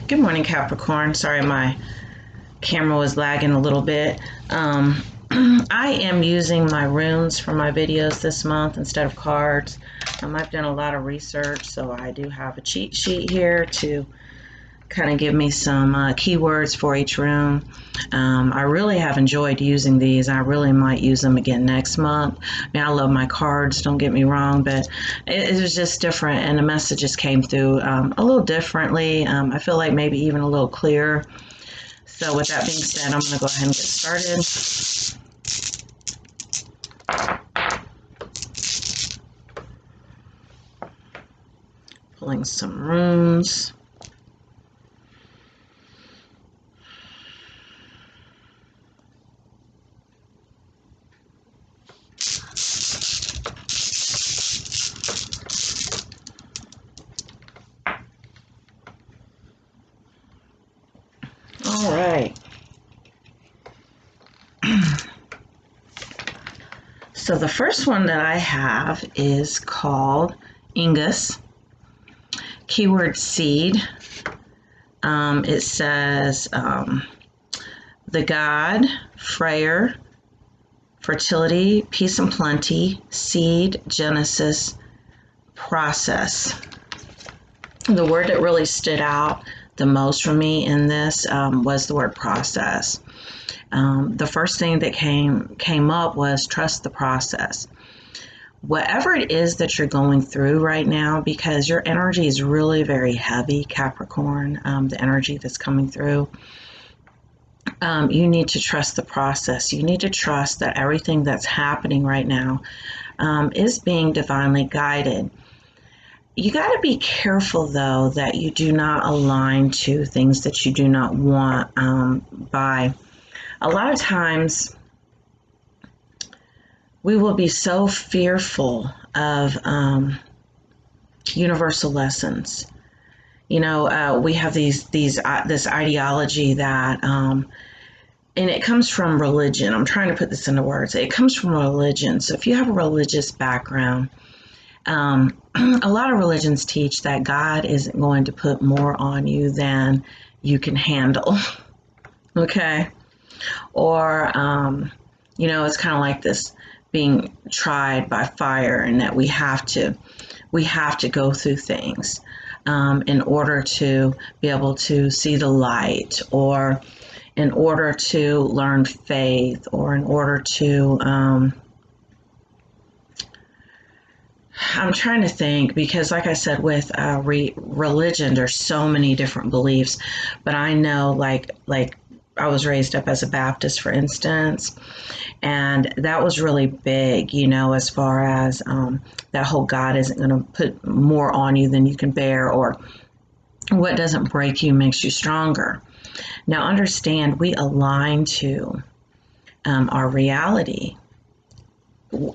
Good morning, Capricorn. Sorry, my camera was lagging a little bit. I am using my runes for my videos this month instead of cards. I've done a lot of research, so I do have a cheat sheet here to kind of give me some keywords for each rune. I really have enjoyed using these. I really might use them again next month. I mean, I love my cards, don't get me wrong, but it was just different, and the messages came through a little differently. I feel like maybe even a little clearer. So with that being said, I'm going to go ahead and get started. Pulling some runes. All right. So the first one that I have is called Ingus. Keyword seed. It says the god, Freyr, fertility, peace and plenty, seed, Genesis, process. The word that really stood out the most for me in this was the word process. The first thing that came up was trust the process. Whatever it is that you're going through right now, because your energy is really very heavy, Capricorn, the energy that's coming through, you need to trust the process. You need to trust that everything that's happening right now is being divinely guided. You got to be careful, though, that you do not align to things that you do not want by. A lot of times, we will be so fearful of universal lessons. You know, we have this ideology that, and it comes from religion. I'm trying to put this into words. It comes from religion. So if you have a religious background, a lot of religions teach that God isn't going to put more on you than you can handle. Okay? Or, you know, it's kind of like this being tried by fire, and that we have to go through things in order to be able to see the light, or in order to learn faith, or in order to I'm trying to think, because like I said, with religion, there's so many different beliefs, but I know like I was raised up as a Baptist, for instance, and that was really big, you know, as far as that whole God isn't going to put more on you than you can bear, or what doesn't break you makes you stronger. Now, understand, we align to our reality.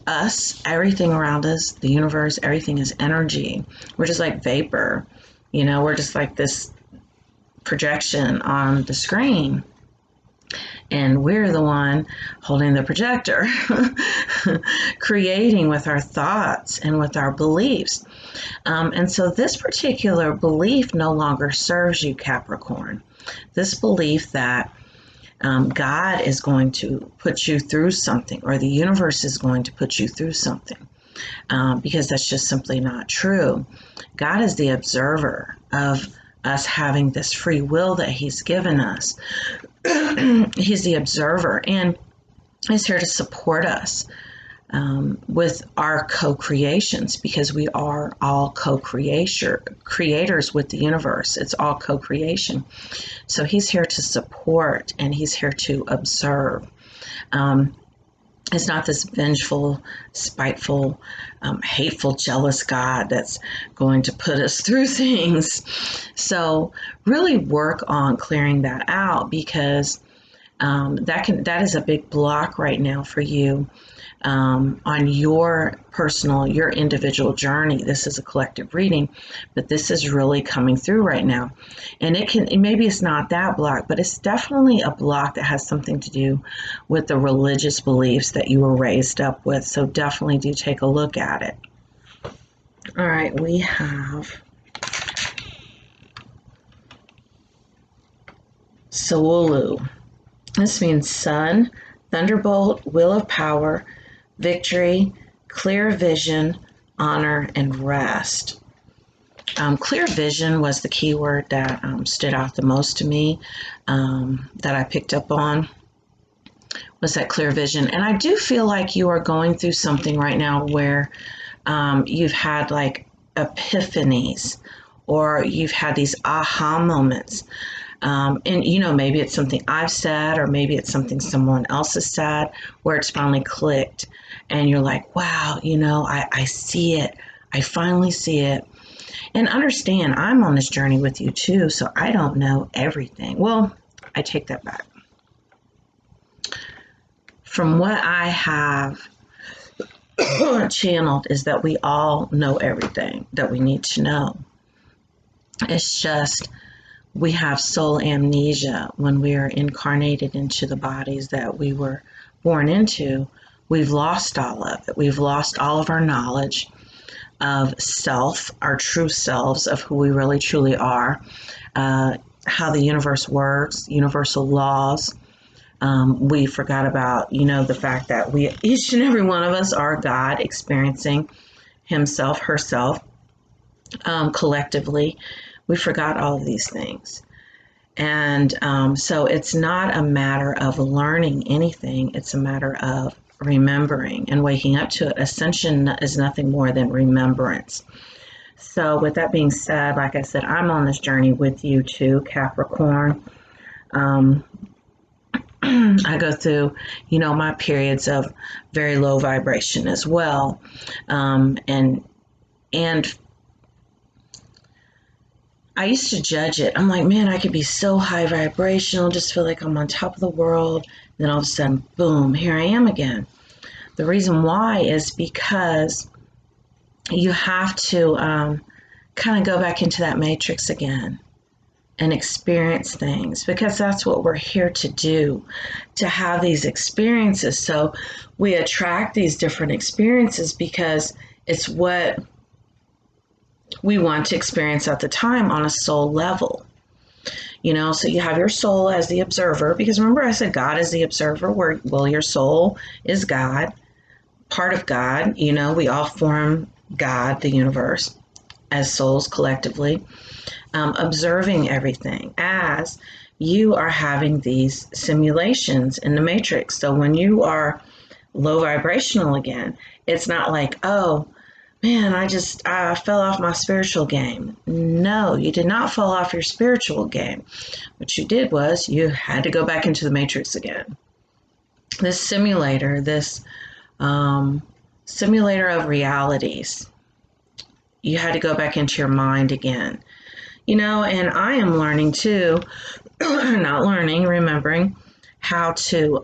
Us, everything around us, the universe, everything is energy. We're just like vapor, you know, we're just like this projection on the screen. And we're the one holding the projector, creating with our thoughts and with our beliefs. And so this particular belief no longer serves you, Capricorn. This belief that God is going to put you through something, or the universe is going to put you through something, because that's just simply not true. God is the observer of us having this free will that He's given us. He's the observer, and He's here to support us with our co-creations, because we are all creators with the universe. It's all co-creation. So He's here to support, and He's here to observe. It's not this vengeful, spiteful, hateful, jealous God that's going to put us through things. So really work on clearing that out, because that is a big block right now for you on your individual journey. This is a collective reading, but this is really coming through right now. And maybe it's not that block, but it's definitely a block that has something to do with the religious beliefs that you were raised up with. So definitely do take a look at it. All right, we have Soulu. This means sun, thunderbolt, will of power, victory, clear vision, honor, and rest. Clear vision was the key word that stood out the most to me, that I picked up on, was that clear vision. And I do feel like you are going through something right now where you've had like epiphanies, or you've had these aha moments. And maybe it's something I've said, or maybe it's something someone else has said, where it's finally clicked and you're like, wow, I see it. I finally see it. And understand, I'm on this journey with you too, so I don't know everything. Well, I take that back. From what I have channeled is that we all know everything that we need to know. It's just we have soul amnesia when we are incarnated into the bodies that we were born into. We've lost all of it. We've lost all of our knowledge of self, our true selves, of who we really truly are, how the universe works, universal laws. We forgot about, the fact that each and every one of us are God experiencing himself, herself, collectively. We forgot all of these things. And so it's not a matter of learning anything. It's a matter of remembering and waking up to it. Ascension is nothing more than remembrance. So with that being said, like I said, I'm on this journey with you too, Capricorn. I go through, my periods of very low vibration as well. And I used to judge it. I'm like, man, I could be so high vibrational, just feel like I'm on top of the world. Then all of a sudden, boom, here I am again. The reason why is because you have to kind of go back into that matrix again and experience things, because that's what we're here to do, to have these experiences. So we attract these different experiences because it's what we want to experience at the time on a soul level. So you have your soul as the observer, because remember I said God is the observer, well, your soul is God, part of God. We all form God, the universe, as souls collectively, observing everything as you are having these simulations in the matrix. So when you are low vibrational again, it's not like, oh, man, I fell off my spiritual game. No, you did not fall off your spiritual game. What you did was you had to go back into the matrix again. This simulator, simulator of realities, you had to go back into your mind again. And I am learning too, remembering how to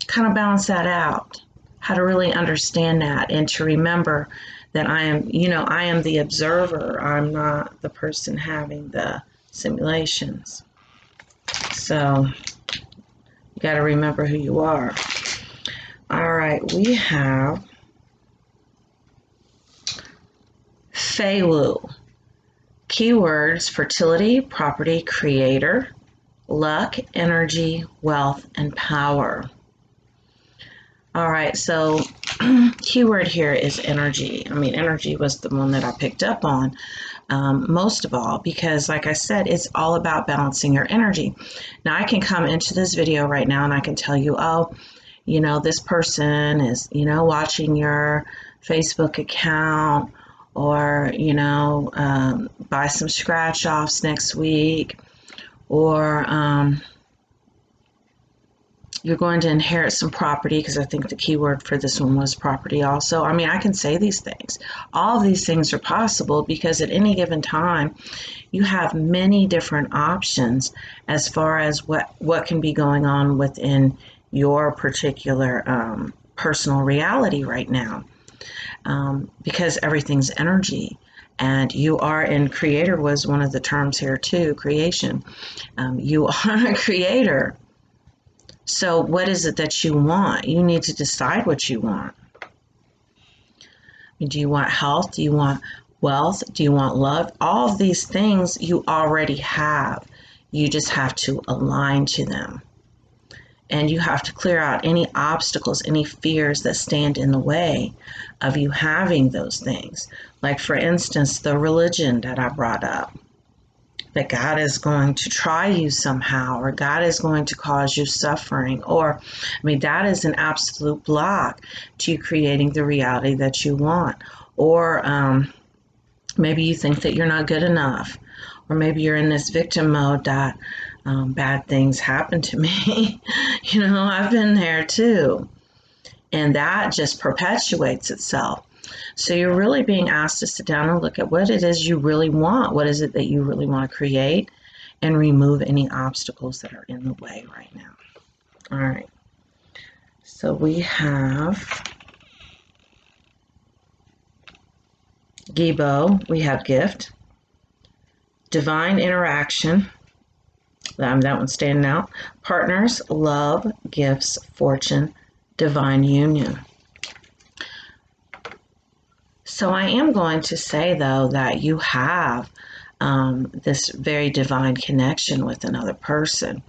kind of balance that out, how to really understand that, and to remember that I am the observer. I'm not the person having the simulations. So you got to remember who you are. All right, we have Feiwu. Keywords: fertility, property, creator, luck, energy, wealth, and power. All right, so keyword here is energy. Energy was the one that I picked up on most of all, because like I said, it's all about balancing your energy. Now I can come into this video right now and I can tell you, oh, this person is, watching your Facebook account, or, buy some scratch offs next week, or you're going to inherit some property, because I think the key word for this one was property also. I can say these things. All of these things are possible because at any given time, you have many different options as far as what can be going on within your particular personal reality right now, because everything's energy. And you are, and creator was one of the terms here too, creation. You are a creator. So what is it that you want? You need to decide what you want. Do you want health? Do you want wealth? Do you want love? All of these things you already have. You just have to align to them. And you have to clear out any obstacles, any fears that stand in the way of you having those things. Like, for instance, the religion that I brought up, that God is going to try you somehow, or God is going to cause you suffering, or, I mean, that is an absolute block to you creating the reality that you want. Or maybe you think that you're not good enough, or maybe you're in this victim mode that bad things happen to me. You know, I've been there too. And that just perpetuates itself. So you're really being asked to sit down and look at what it is you really want. What is it that you really want to create, and remove any obstacles that are in the way right now. All right. So we have Gibo, we have gift, divine interaction, that one's standing out, partners, love, gifts, fortune, divine union. So I am going to say, though, that you have this very divine connection with another person.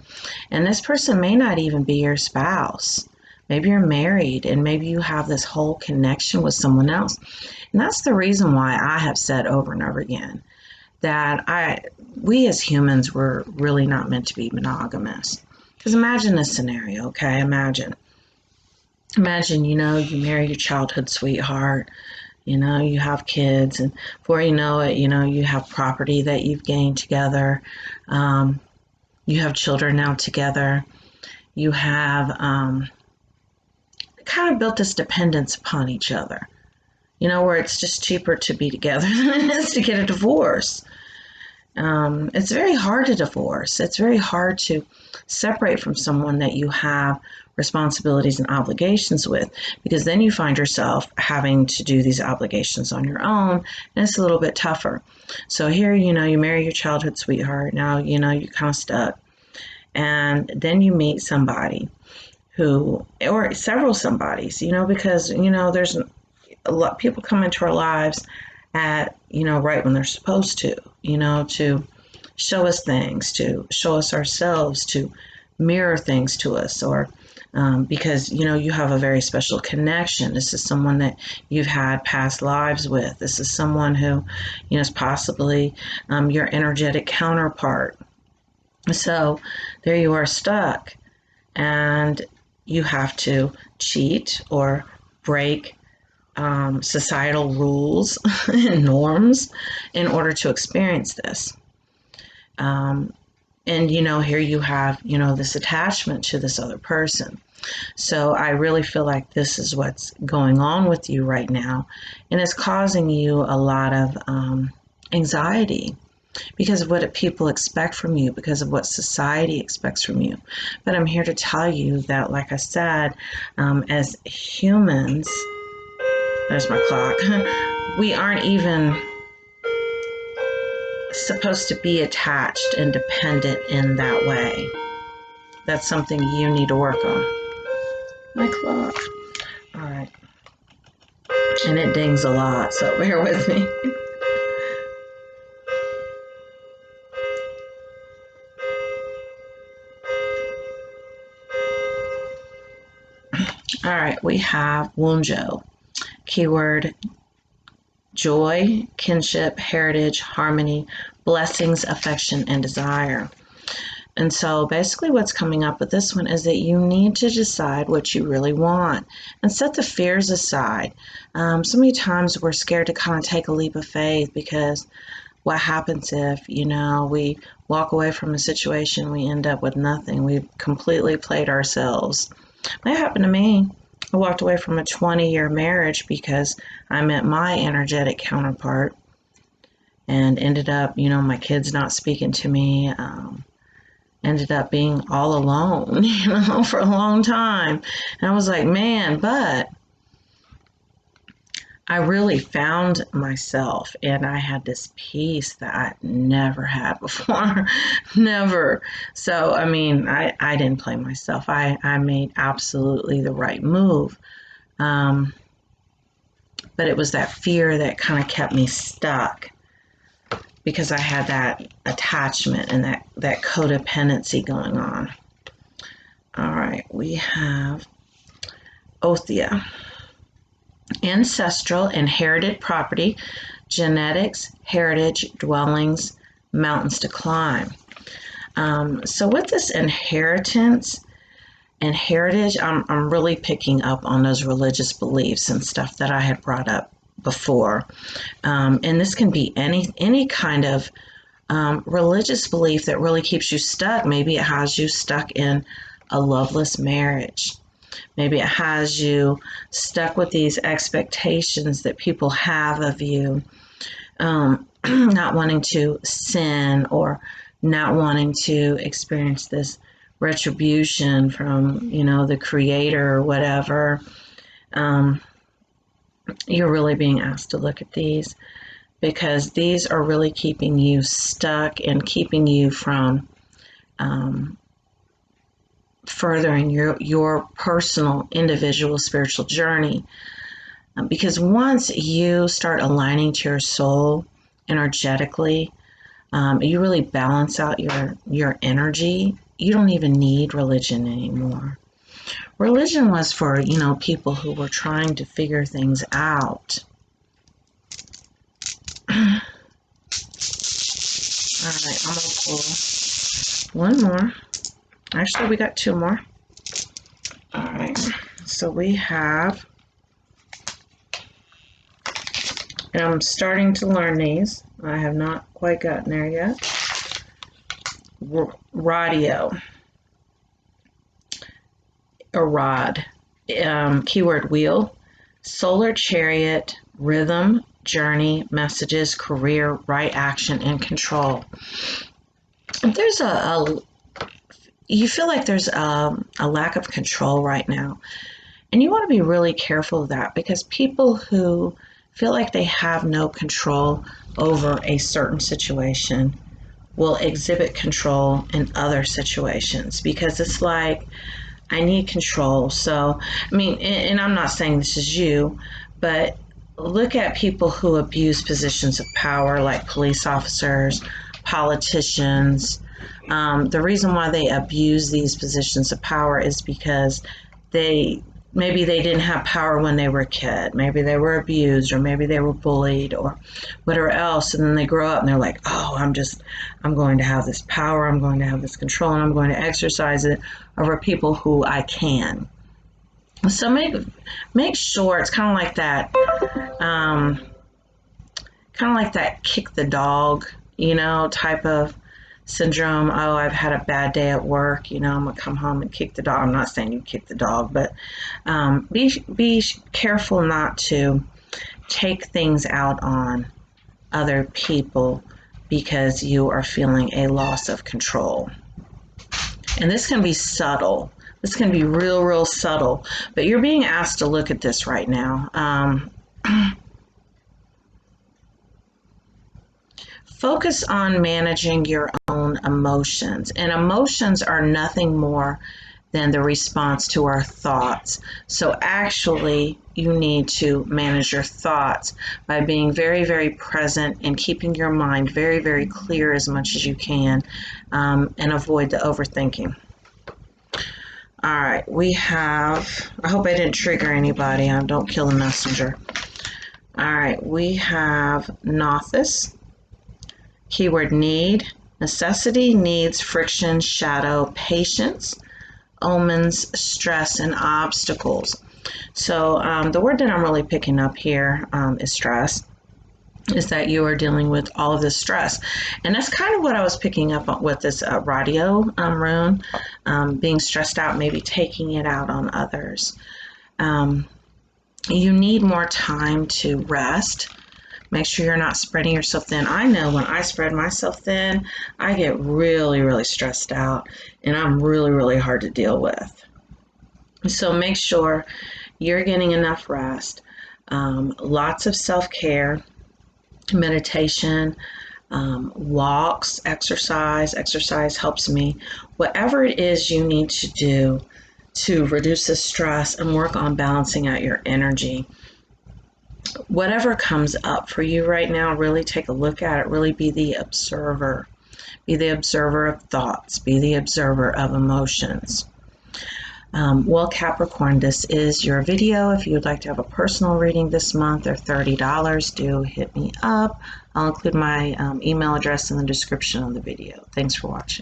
And this person may not even be your spouse. Maybe you're married, and maybe you have this whole connection with someone else. And that's the reason why I have said over and over again that we as humans were really not meant to be monogamous. Because imagine this scenario, okay? Imagine, you know, you marry your childhood sweetheart, you know, you have kids, and before you know it, you know, you have property that you've gained together. You have children now together. You have kind of built this dependence upon each other, you know, where it's just cheaper to be together than it is to get a divorce. It's very hard to divorce. It's very hard to separate from someone that you have responsibilities and obligations with, because then you find yourself having to do these obligations on your own, and it's a little bit tougher. So here, you know, you marry your childhood sweetheart. Now, you know, you're kind of stuck. And then you meet somebody who, or several somebodies, you know, because, you know, there's a lot of people come into our lives at, you know, right when they're supposed to, you know, to show us things, to show us ourselves, to mirror things to us, or because, you know, you have a very special connection. This is someone that you've had past lives with. This is someone who, you know, is possibly your energetic counterpart. So there you are stuck, and you have to cheat or break societal rules and norms in order to experience this. And, you know, here you have, you know, this attachment to this other person. So I really feel like this is what's going on with you right now. And it's causing you a lot of anxiety because of what people expect from you, because of what society expects from you. But I'm here to tell you that, like I said, as humans, there's my clock, we aren't even supposed to be attached and dependent in that way. That's something you need to work on. My clock. All right. And it dings a lot, so bear with me. All right, we have Wunjo. Keyword: joy, kinship, heritage, harmony, blessings, affection, and desire. And so basically what's coming up with this one is that you need to decide what you really want and set the fears aside. So many times we're scared to kind of take a leap of faith, because what happens if, you know, we walk away from a situation, we end up with nothing. We've completely played ourselves. That happened to me. I walked away from a 20-year marriage because I met my energetic counterpart, and ended up, you know, my kids not speaking to me, ended up being all alone, you know, for a long time. And I was like, man, but I really found myself, and I had this peace that I never had before. Never. So, I mean, I didn't play myself. I made absolutely the right move. But it was that fear that kind of kept me stuck. because I had that attachment and that codependency going on. All right, we have Othia. Ancestral, inherited property, genetics, heritage, dwellings, mountains to climb. So with this inheritance and heritage, I'm really picking up on those religious beliefs and stuff that I had brought up before. And this can be any kind of religious belief that really keeps you stuck. Maybe it has you stuck in a loveless marriage. Maybe it has you stuck with these expectations that people have of you, not wanting to sin or not wanting to experience this retribution from, the creator or whatever. You're really being asked to look at these because these are really keeping you stuck and keeping you from furthering your personal individual spiritual journey. Because once you start aligning to your soul energetically, you really balance out your energy. You don't even need religion anymore. Religion was for, people who were trying to figure things out. All right, I'm gonna pull one more. Actually, we got two more. All right, so we have, and I'm starting to learn these. I have not quite gotten there yet. Radio, a rod, keyword wheel, solar chariot, rhythm, journey, messages, career, right action, and control. There's you feel like there's a lack of control right now. And you want to be really careful of that because people who feel like they have no control over a certain situation will exhibit control in other situations because it's like, I need control. So, and I'm not saying this is you, but look at people who abuse positions of power like police officers, politicians. The reason why they abuse these positions of power is because maybe they didn't have power when they were a kid. Maybe they were abused or maybe they were bullied or whatever else. And then they grow up and they're like, oh, I'm going to have this power. I'm going to have this control and I'm going to exercise it over people who I can. So make sure it's kind of like that kick the dog, type of syndrome. Oh, I've had a bad day at work. I'm gonna come home and kick the dog. I'm not saying you kick the dog, but be careful not to take things out on other people because you are feeling a loss of control. And this can be subtle. This can be real, real subtle. But you're being asked to look at this right now. Focus on managing your own emotions. And emotions are nothing more than the response to our thoughts. So actually, you need to manage your thoughts by being very, very present and keeping your mind very, very clear as much as you can, and avoid the overthinking. All right, we have, I hope I didn't trigger anybody. Don't kill the messenger. All right, we have Nothus. Keyword need, necessity, needs, friction, shadow, patience, omens, stress, and obstacles. So the word that I'm really picking up here is stress, is that you are dealing with all of this stress. And that's kind of what I was picking up on with this radio rune, being stressed out, maybe taking it out on others. You need more time to rest. Make sure you're not spreading yourself thin. I know when I spread myself thin, I get really, really stressed out and I'm really, really hard to deal with. So make sure you're getting enough rest, lots of self-care, meditation, walks, exercise. Exercise helps me. Whatever it is you need to do to reduce the stress and work on balancing out your energy. whatever comes up for you right now, really take a look at it. Really be the observer. Be the observer of thoughts. Be the observer of emotions. Well, Capricorn, this is your video. If you would like to have a personal reading this month, they're $30. Do hit me up. I'll include my email address in the description of the video. Thanks for watching.